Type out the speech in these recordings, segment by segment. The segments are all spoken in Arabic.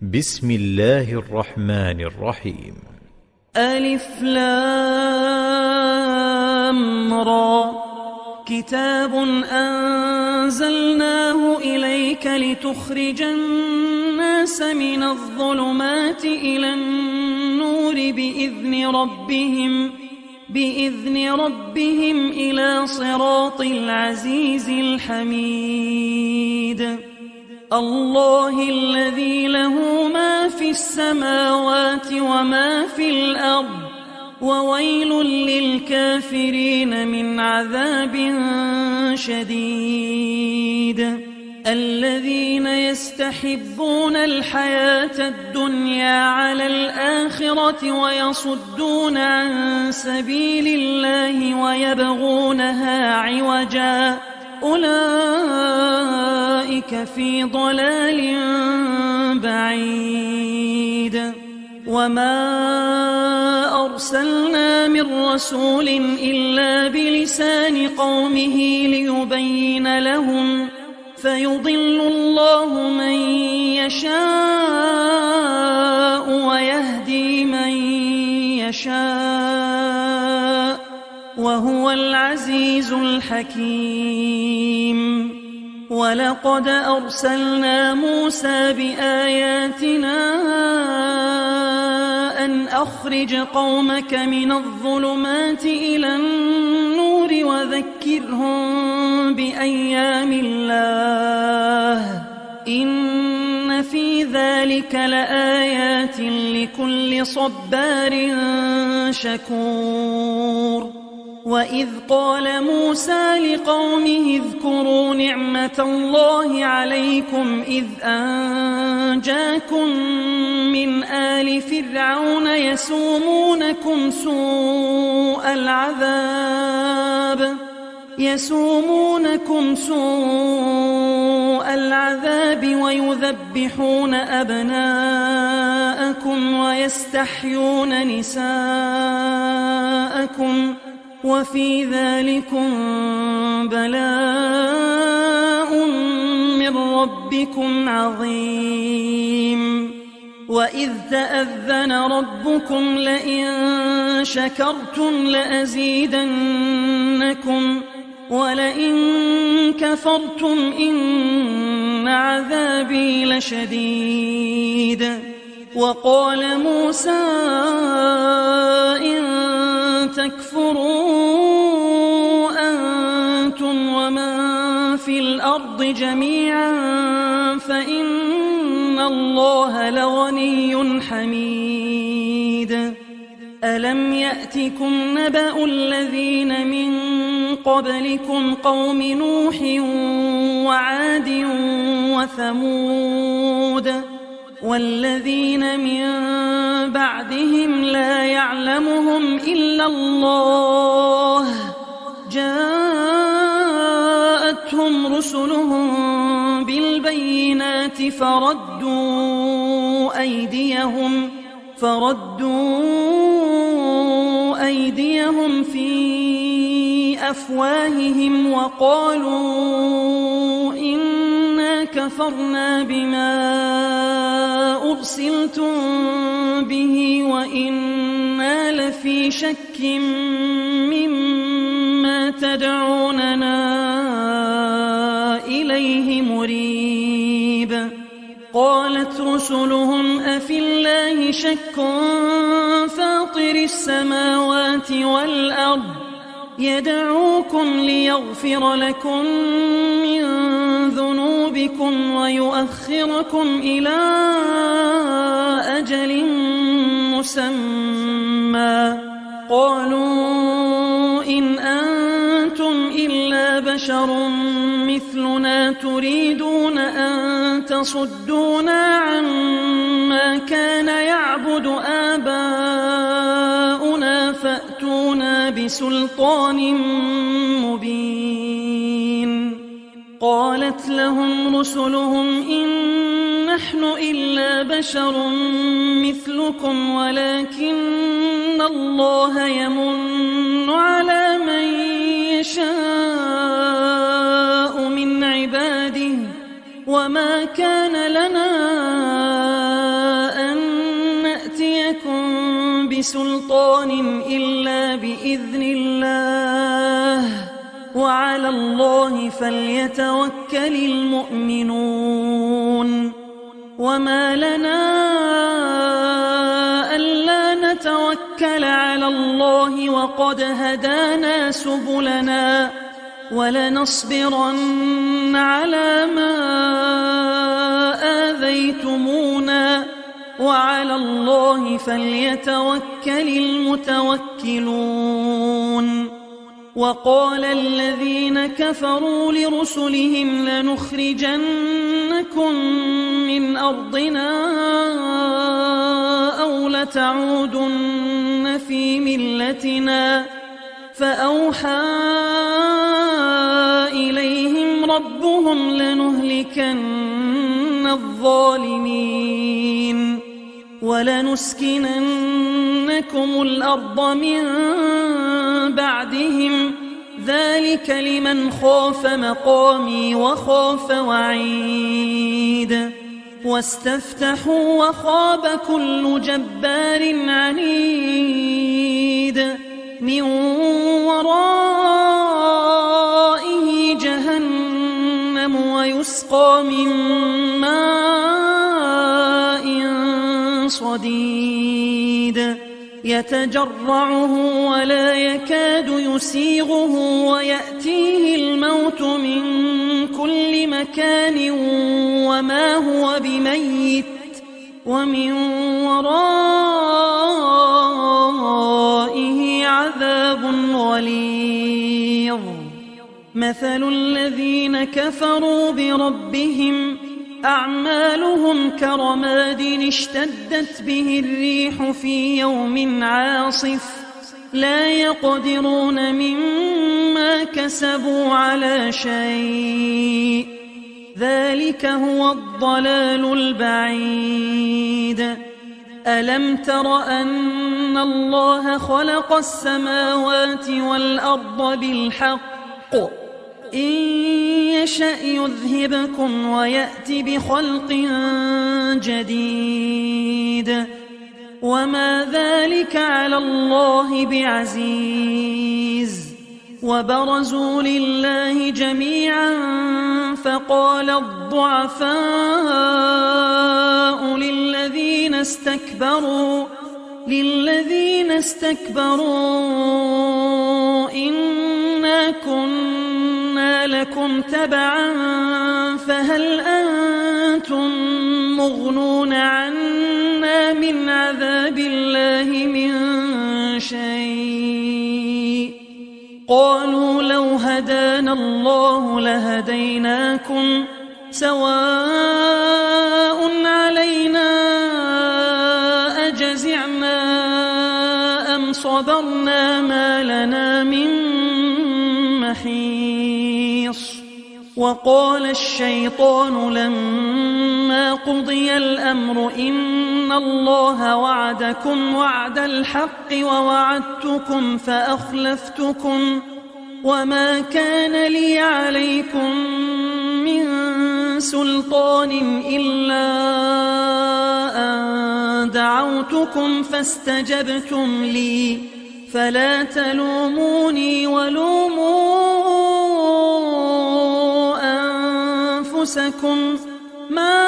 بسم الله الرحمن الرحيم. ألف لام را. كتاب أنزلناه إليك لتخرج الناس من الظلمات إلى النور بإذن ربهم إلى صراط العزيز الحميد. الله الذي له ما في السماوات وما في الأرض، وويل للكافرين من عذاب شديد. الذين يستحبون الحياة الدنيا على الآخرة ويصدون عن سبيل الله ويبغونها عوجا، أولئك في ضلال بعيد. وما أرسلنا من رسول إلا بلسان قومه ليبين لهم، فيضل الله من يشاء ويهدي من يشاء، وهو العزيز الحكيم. ولقد أرسلنا موسى بآياتنا أن أخرج قومك من الظلمات إلى النور وذكرهم بأيام الله، إن في ذلك لآيات لكل صبار شكور. وإذ قال موسى لقومه اذكروا نعمة الله عليكم إذ أنجاكم من آل فرعون يسومونكم سوء العذاب ويذبحون أبناءكم ويستحيون نساءكم، وفي ذلكم بلاء من ربكم عظيم. وإذ تأذن ربكم لئن شكرتم لأزيدنكم ولئن كفرتم إن عذابي لشديد. وقال موسى إن تكفروا أنتم ومن في الأرض جميعا فإن الله لغني حميد. ألم يأتكم نبأ الذين من قبلكم قوم نوح وعاد وثمود والذين من بعدهم لا يعلمهم إلا الله، جاءتهم رسلهم بالبينات فردوا أيديهم في أفواههم وقالوا إنا كفرنا بما أرسلتم به وإنا لفي شك مما تدعوننا إليه مريب. قالت رسلهم أفي الله شك فاطر السماوات والأرض يدعوكم ليغفر لكم من ذنوبكم ويؤخركم إلى أجل مسمى. قالوا إن أنتم إلا بشر مثلنا تريدون أن تصدونا عما كان يعبد آباؤنا فأتونا بسلطان مبين. قالت لهم رسلهم إن نحن إلا بشر مثلكم ولكن الله يمن على من يشاء من عباده وما كان لنا بسلطان إلا بإذن الله وعلى الله فليتوكل المؤمنون وما لنا ألا نتوكل على الله وقد هدانا سبلنا ولنصبرن على ما آذيتمونا وعلى الله فليتوكل المتوكلون وقال الذين كفروا لرسلهم لنخرجنكم من أرضنا أو لتعودن في ملتنا فأوحى إليهم ربهم لنهلكن الظالمين ولنسكننكم الأرض من بعدهم ذلك لمن خاف مقامي وخاف وعيد واستفتحوا وخاب كل جبار عنيد من ورائه جهنم ويسقى من ماء صديد يتجرعه ولا يكاد يسيغه ويأتيه الموت من كل مكان وما هو بميت ومن ورائه عذاب غليظ مثل الذين كفروا بربهم أعمالهم كرماد اشتدت به الريح في يوم عاصف لا يقدرون مما كسبوا على شيء ذلك هو الضلال البعيد ألم تر أن الله خلق السماوات والأرض بالحق إن يشأ يذهبكم ويأت بخلق جديد وما ذلك على الله بعزيز وبرزوا لله جميعا فقال الضعفاء للذين استكبروا إنا كنا لكم تبعا فهل أنتم مغنون عنا من عذاب الله من شيء قالوا لو هدانا الله لهديناكم سواء علينا أجزعنا أم صبرنا ما لنا من محيص وقال الشيطان لما قضي الأمر إن الله وعدكم وعد الحق ووعدتكم فأخلفتكم وما كان لي عليكم من سلطان إلا أن دعوتكم فاستجبتم لي فلا تلوموني ولوموا أنفسكم ما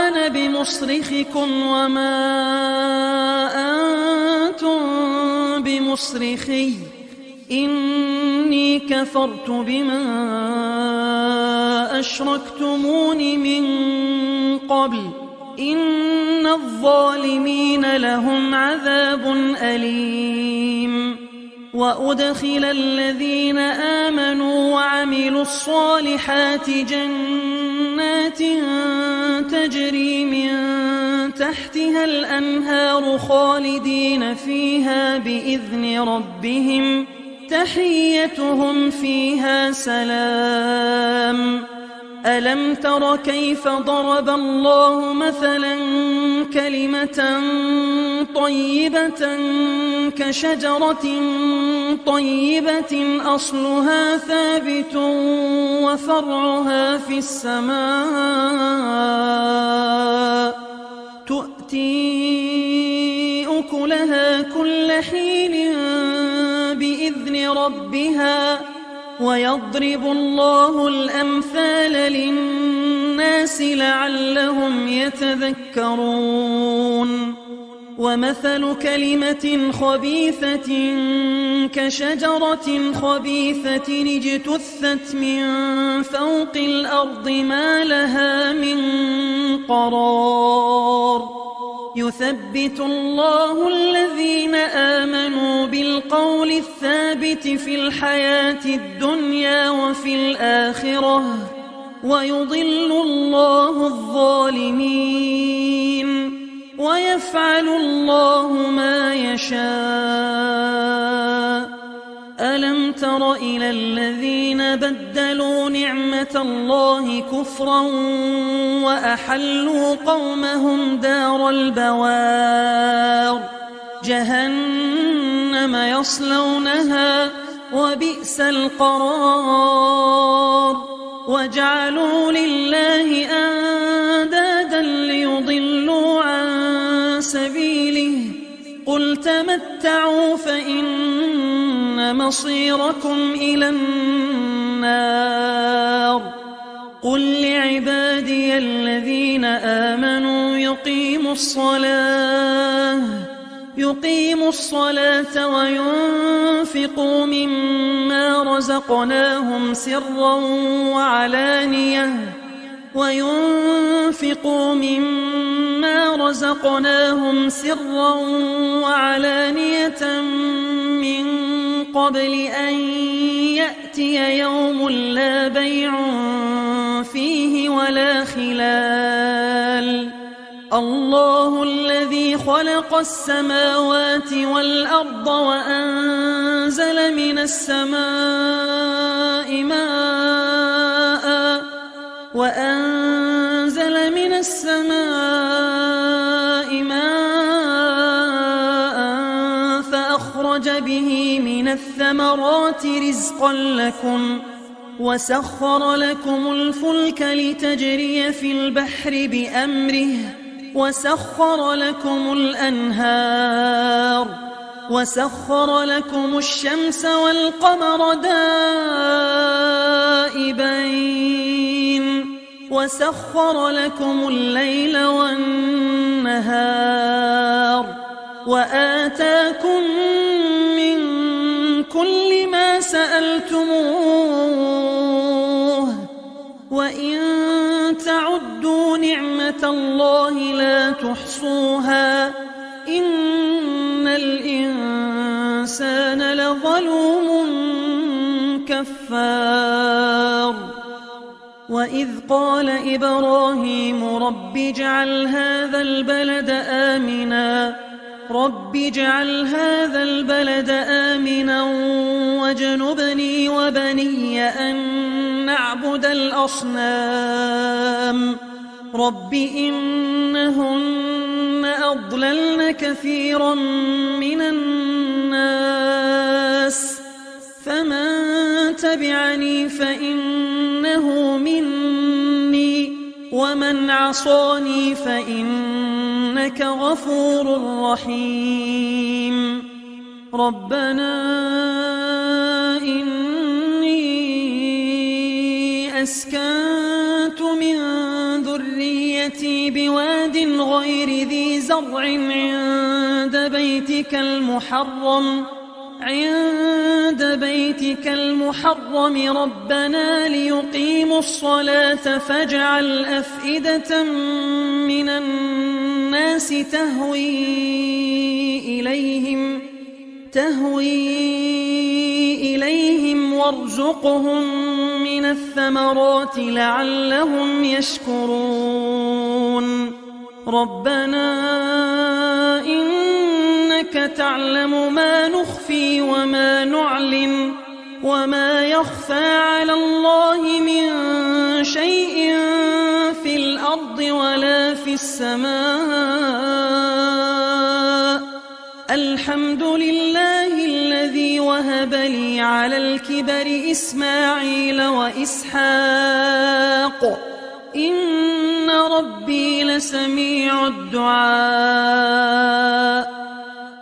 أنا بمصرخكم وما أنتم بمصرخي إني كفرت بما أشركتمون من قبل إن الظالمين لهم عذاب أليم وأدخل الذين آمنوا وعملوا الصالحات جنات تجري من تحتها الأنهار خالدين فيها بإذن ربهم تحيتهم فيها سلام ألم تر كيف ضرب الله مثلا كلمة طيبة كشجرة طيبة أصلها ثابت وفرعها في السماء تؤتي ربها ويضرب الله الأمثال للناس لعلهم يتذكرون ومثل كلمة خبيثة كشجرة خبيثة اجتثت من فوق الأرض ما لها من قرار يثبت الله الذين آمنوا بالقول الثابت في الحياة الدنيا وفي الآخرة ويضل الله الظالمين ويفعل الله ما يشاء ألم تر إلى الذين بدلوا نعمة الله كفرا وأحلوا قومهم دار البوار جهنم يصلونها وبئس القرار وجعلوا لله أندادا ليضلوا عن سبيله قل تمتعوا فإن مصيركم إلى النار قل لعبادي الذين آمنوا يقيموا الصلاة وينفقوا مما رزقناهم سرا وعلانية من قبل أن يأتي يوم لا بيع فيه ولا خلال الله الذي خلق السماوات والأرض وأنزل من السماء ماء فأخرج به من الثمرات رزقا لكم وسخر لكم الفلك لتجري في البحر بأمره وسخر لكم الأنهار وسخر لكم الشمس والقمر دائبين وسخر لكم الليل والنهار وآتاكم من كل ما سألتموه وإن تعدوا نعمة الله لا تحصوها إن الإنسان لظلوم كفار وإذ قال إبراهيم رب اجعل هذا البلد آمنا واجنبني وبني أن نعبد الأصنام رب إنهن أضللن كثيرا من الناس فمن تبعني فإنه مني ومن عصاني فإنك غفور رحيم ربنا إني أسكنت من ذريتي بواد غير ذي زرع عند بيتك المحرم ربنا ليقيموا الصلاة فاجعل أفئدة من الناس تهوي إليهم وارزقهم من الثمرات لعلهم يشكرون ربنا إنك تعلم ما نخفي وما نعلن وما يخفى على الله من شيء في الأرض ولا في السماء الحمد لله الذي وهب لي على الكبر إسماعيل وإسحاق إن ربي لسميع الدعاء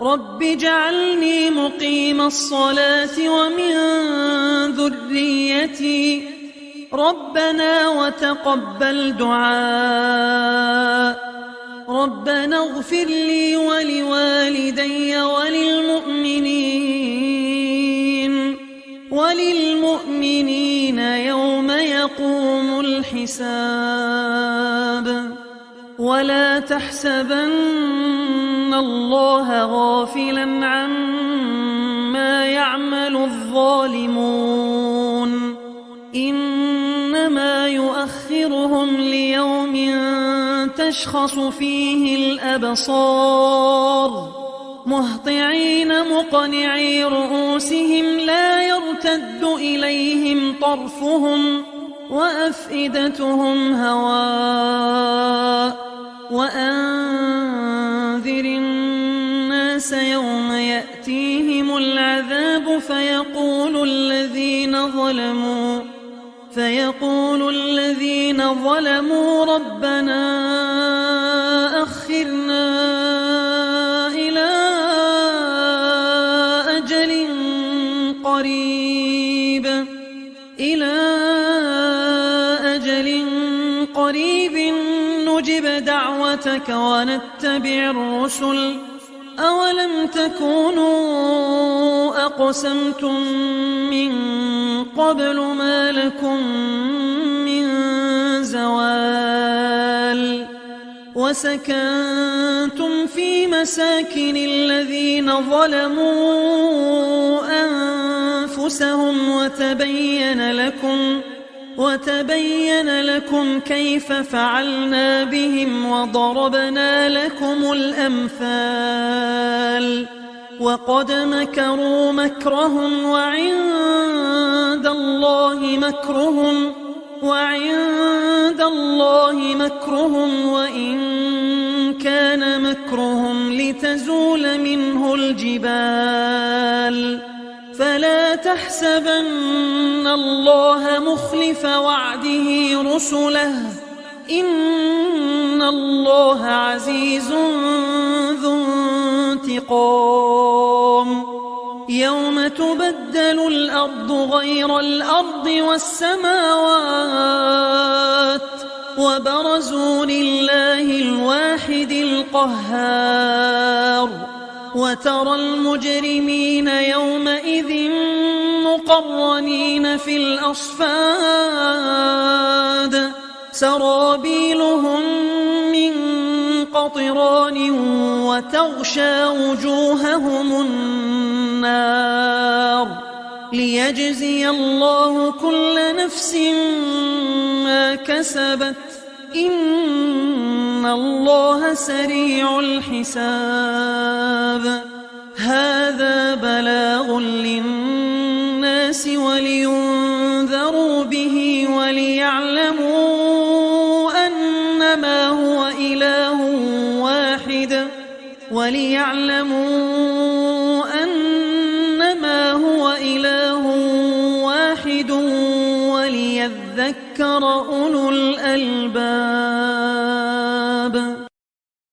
رب اجعلني مقيم الصلاة ومن ذريتي ربنا وتقبل دعاء ربنا اغفر لي ولوالدي وللمؤمنين يوم يقوم الحساب ولا تحسبن الله غافلا عما يعمل الظالمون إنما يؤخرهم ليوم تشخص فيه الأبصار مهطعين مقنعي رؤوسهم لا يرتد إليهم طرفهم وأفئدتهم هواء وأنذر الناس يوم يأتيهم العذاب فيقول الذين ظلموا ربنا أخرنا إلى أجل قريب نجب دعوتك ونتبع الرسل أولم تكونوا أقسمتم من قبل ما لكم من زوال وسكنتم في مساكن الذين ظلموا أنفسهم وتبين لكم كيف فعلنا بهم وضربنا لكم الأمثال وقد مكروا مكرهم وعند الله مكرهم وإن كان مكرهم لتزول منه الجبال فلا تحسبن الله مخلف وعده رسله إن الله عزيز ذو انتقام يوم تبدل الأرض غير الأرض والسماوات وبرزوا لله الواحد القهار وترى المجرمين يومئذ مقرنين في الأصفاد سرابيلهم من قطران وتغشى وجوههم النار ليجزي الله كل نفس ما كسبت إن الله سريع الحساب هذا بلاغ للناس ولينذروا به وليعلموا أنما هو إله واحد وليذكر أولو الألباب